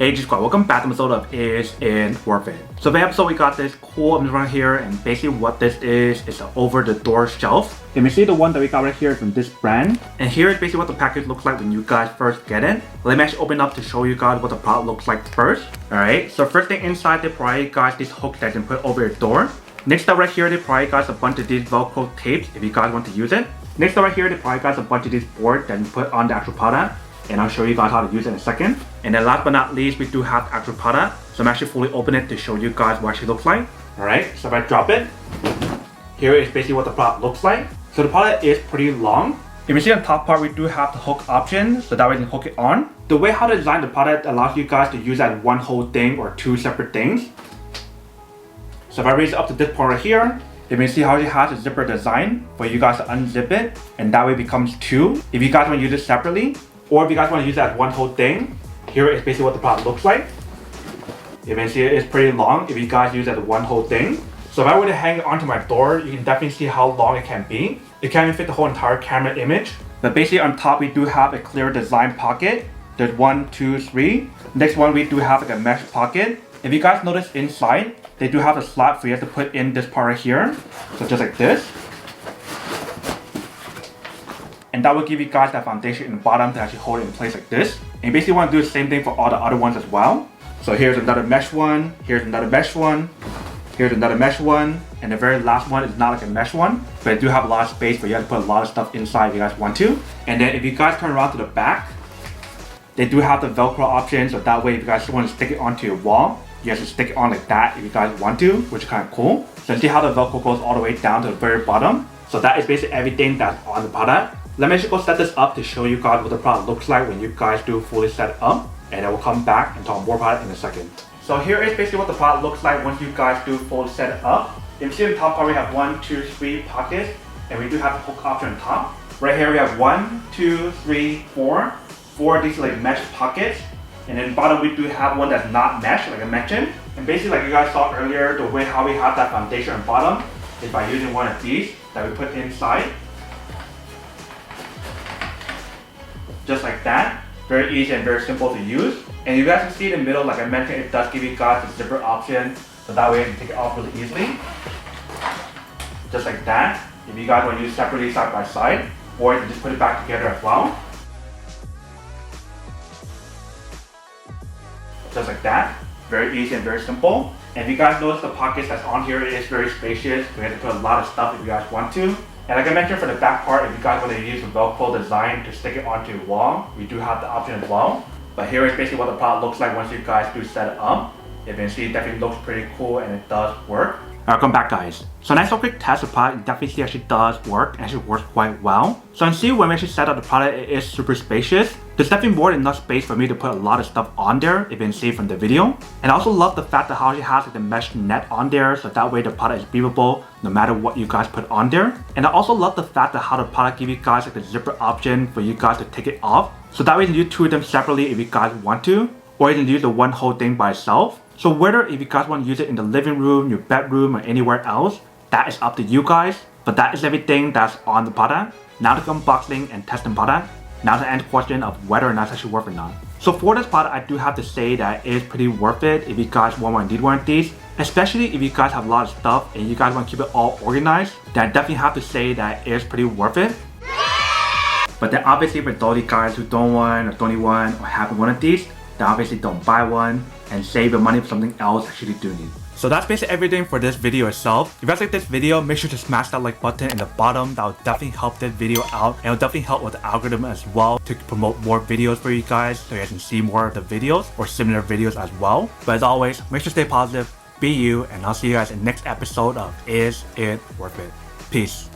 Hey G-Squad, welcome back to the episode of Is It Worth It? So in the episode we got this cool image right here, and basically what this is an over the door shelf. You may see the one that we got right here from this brand. And here is basically what the package looks like when you guys first get it. Let me actually open up to show you guys what the product looks like first. Alright, so first thing inside they provide you guys these hooks that you can put over your door. Next up right here they provide you guys a bunch of these Velcro tapes if you guys want to use it. Next up right here they provide you guys a bunch of these boards that you put on the actual product. And I'll show you guys how to use it in a second. And then last but not least, we do have the actual product. So I'm actually fully open it to show you guys what it actually looks like. Alright, so if I drop it, here is basically what the product looks like. So the product is pretty long. If you see on the top part, we do have the hook option, so that way you can hook it on. The way how to design the product allows you guys to use that one whole thing or two separate things. So if I raise it up to this point right here, you can see how it has a zipper design for you guys to unzip it, and that way it becomes two. If you guys want to use it separately, or if you guys want to use that one whole thing, here is basically what the product looks like. You can see it is pretty long if you guys use that one whole thing. So if I were to hang it onto my door, you can definitely see how long it can be. It can't even fit the whole entire camera image. But basically on top we do have a clear design pocket. There's 1, 2, 3. Next one we do have like a mesh pocket. If you guys notice inside, they do have a slot for you to put in this part right here. So just like this. And that will give you guys that foundation in the bottom to actually hold it in place like this. And you basically want to do the same thing for all the other ones as well. So here's another mesh one, here's another mesh one, here's another mesh one, and the very last one is not like a mesh one, but it do have a lot of space where you have to put a lot of stuff inside if you guys want to. And then if you guys turn around to the back, they do have the Velcro option, so that way if you guys want to stick it onto your wall, you guys can stick it on like that if you guys want to, which is kind of cool. So see how the Velcro goes all the way down to the very bottom. So that is basically everything that's on the product. Let me actually go set this up to show you guys what the product looks like when you guys do fully set it up. And then we'll come back and talk more about it in a second. So here is basically what the product looks like once you guys do fully set it up. If you see on the top part we have 1, 2, 3 pockets. And we do have the hook option on top. Right here we have 1, 2, 3, 4. 4 of these like mesh pockets. And then bottom we do have one that's not mesh like I mentioned. And basically like you guys saw earlier, the way how we have that foundation on bottom is by using one of these that we put inside. Just like that. Very easy and very simple to use. And you guys can see in the middle, like I mentioned, it does give you guys a zipper option, so that way you can take it off really easily. Just like that. If you guys want to use separately side by side, or you can just put it back together as well. Just like that. Very easy and very simple. And if you guys notice the pockets that's on here, it is very spacious. We have to put a lot of stuff if you guys want to. And like I mentioned for the back part, if you guys want to use the Velcro design to stick it onto your wall, we do have the option as well. But here is basically what the product looks like once you guys do set it up. You can see it definitely looks pretty cool and it does work. Alright, welcome back guys. So nice little quick test, the product definitely see actually does work and actually works quite well. So you can see when we actually set up the product, it is super spacious. There's definitely more than enough space for me to put a lot of stuff on there if you can see from the video. And I also love the fact that how it has like the mesh net on there, so that way the product is breathable no matter what you guys put on there. And I also love the fact that how the product gives you guys like the zipper option for you guys to take it off. So that way you can use two of them separately if you guys want to, or you can use the one whole thing by itself. So whether if you guys want to use it in the living room, your bedroom, or anywhere else, that is up to you guys. But that is everything that's on the product. Now to unboxing and testing product. Now to answer the question of whether or not it's actually worth it or not. So for this product, I do have to say that it is pretty worth it if you guys want to need one of these. Especially if you guys have a lot of stuff and you guys want to keep it all organized, then I definitely have to say that it is pretty worth it. But then obviously for those guys who don't want or don't need one or have one of these, then obviously don't buy one and save your money for something else that you do need. So that's basically everything for this video itself. If you guys like this video, make sure to smash that like button in the bottom. That will definitely help this video out, and it will definitely help with the algorithm as well to promote more videos for you guys so you guys can see more of the videos or similar videos as well. But as always, make sure to stay positive, be you, and I'll see you guys in the next episode of Is It Worth It? Peace.